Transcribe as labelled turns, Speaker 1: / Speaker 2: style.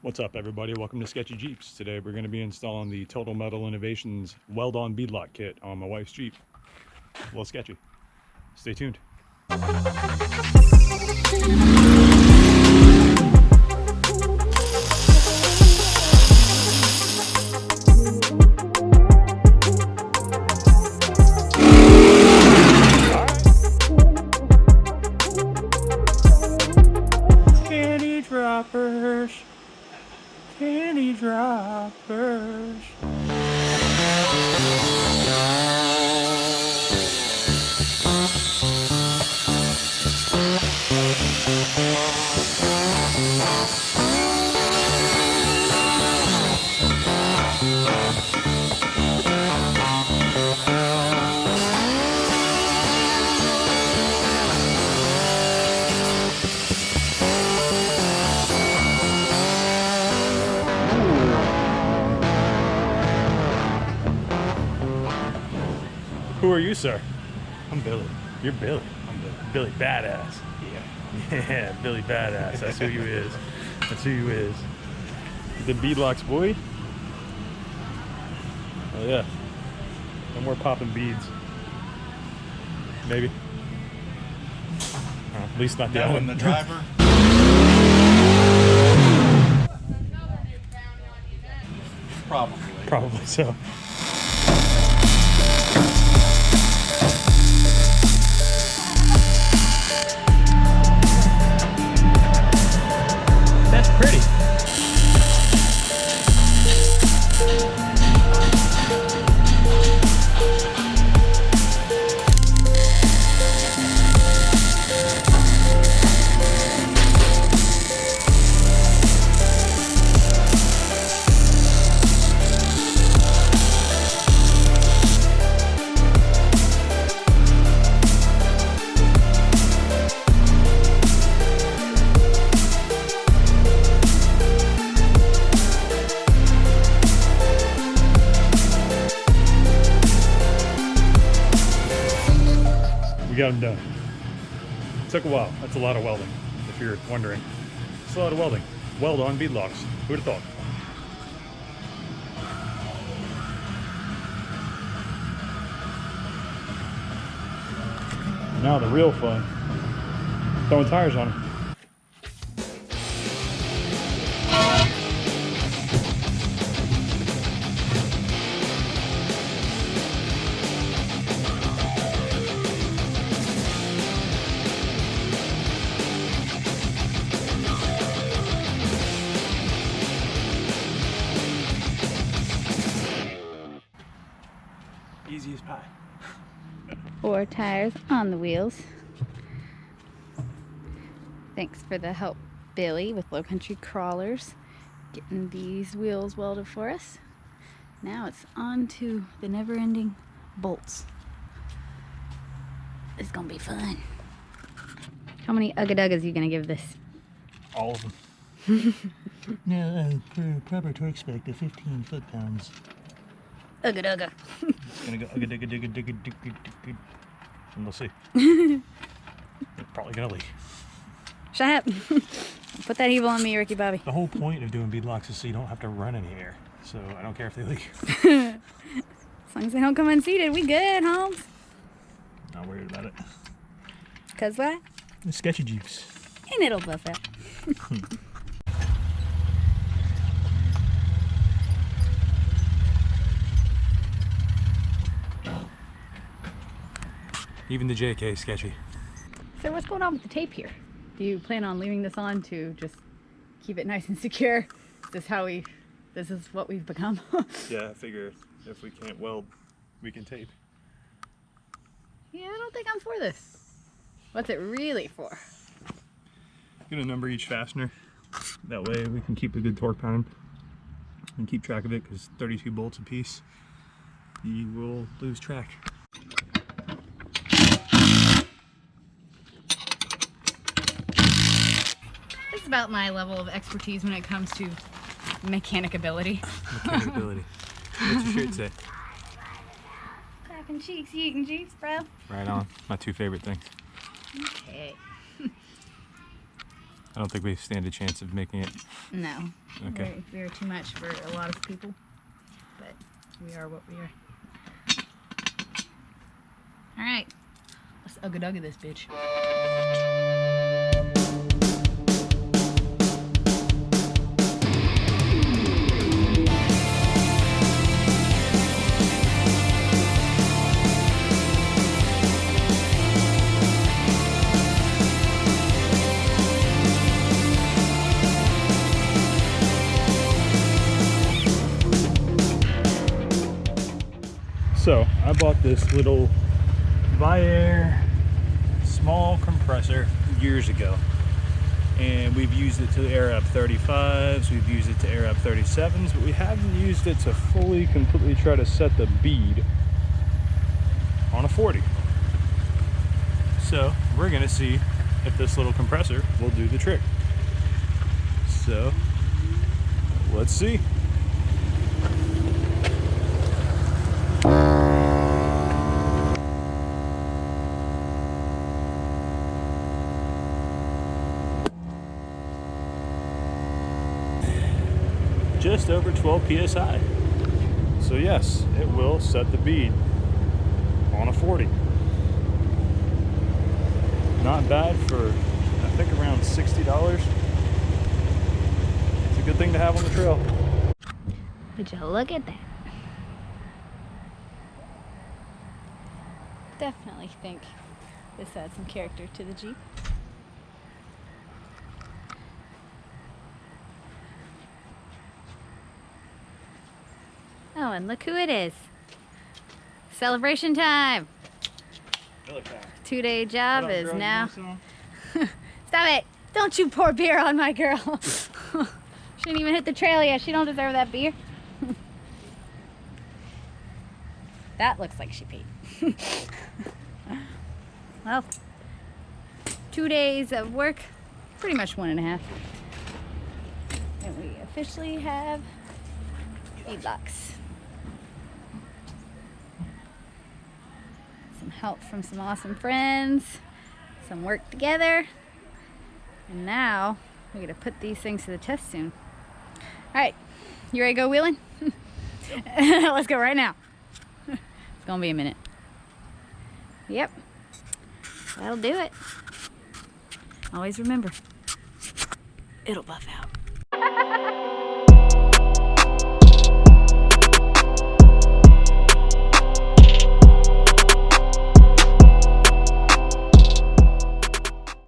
Speaker 1: What's up, everybody? Welcome to Sketchy Jeeps. Today we're going to be installing the Total Metal Innovations weld-on beadlock kit on my wife's Jeep. Lil Sketchy. Stay tuned. Candy droppers. Candy droppers. Who are you, sir?
Speaker 2: I'm Billy.
Speaker 1: You're Billy.
Speaker 2: I'm Billy.
Speaker 1: Billy Badass. Yeah, Billy Badass. That's who you is. That's who you is. The beadlocks, boy. Oh yeah. No more popping beads. Maybe. At least not the
Speaker 2: That
Speaker 1: other
Speaker 2: one, the driver. Probably.
Speaker 1: Probably so. That's pretty. We got them done. Took a while. That's a lot of welding, if you're wondering. It's a lot of welding. Weld on beadlocks. Who'd have thought? Now the real fun. Throwing tires on them. Easy as pie.
Speaker 3: 4 tires on the wheels. Thanks for the help, Billy, with Lowcountry Krawlers, getting these wheels welded for us. Now it's on to the never-ending bolts. It's gonna be fun. How many ugga-duggas are you gonna give this?
Speaker 1: All of them.
Speaker 2: Yeah, for proper torque spec, the 15 foot-pounds.
Speaker 3: Ugga-dugga.
Speaker 1: Gonna go ugga digga digga digga digga digga. And we'll see. They're probably gonna leak.
Speaker 3: Shut up. Put that evil on me, Ricky Bobby.
Speaker 1: The whole point of doing beadlocks is so you don't have to run any air. So I don't care if they leak.
Speaker 3: As long as they don't come unseated, we good, Holmes.
Speaker 1: Not worried about it.
Speaker 3: Cause what?
Speaker 1: The Sketchy Jeeps.
Speaker 3: And it'll buff it.
Speaker 1: Even the JK Sketchy.
Speaker 3: So what's going on with the tape here? Do you plan on leaving this on to just keep it nice and secure? This is what we've become?
Speaker 1: Yeah, I figure if we can't weld, we can tape.
Speaker 3: Yeah, I don't think I'm for this. What's it really for?
Speaker 1: Gonna number each fastener. That way we can keep a good torque pound and keep track of it, because 32 bolts a piece, you will lose track.
Speaker 3: This is about my level of expertise when it comes to mechanic ability.
Speaker 1: Mechanic ability. What's your shirt say?
Speaker 3: Cracking cheeks, eating Jeeps, bro.
Speaker 1: Right on. My two favorite things.
Speaker 3: Okay.
Speaker 1: I don't think we stand a chance of making it.
Speaker 3: No.
Speaker 1: Okay.
Speaker 3: We're too much for a lot of people, but we are what we are. All right, let's ugga-dugga this bitch.
Speaker 1: So I bought this little Viair small compressor years ago, and we've used it to air up 35s, we've used it to air up 37s, but we haven't used it to completely try to set the bead on a 40. So we're gonna see if this little compressor will do the trick. So let's see. Just over 12 psi. So yes, it will set the bead on a 40. Not bad for, I think, around $60. It's a good thing to have on the trail.
Speaker 3: Would you look at that? Definitely think this adds some character to the Jeep. Oh, and look who it is. Celebration time. 2-day job is now. Stop it. Don't you pour beer on my girl. She didn't even hit the trail yet. She don't deserve that beer. That looks like she peed. Well, 2 days of work, pretty much 1.5. And we officially have beadlocks. Some help from some awesome friends, some work together, and now we're gonna put these things to the test soon. All right, you ready to go wheeling? Let's go right now. It's gonna be a minute. Yep, that'll do it. Always remember, it'll buff out.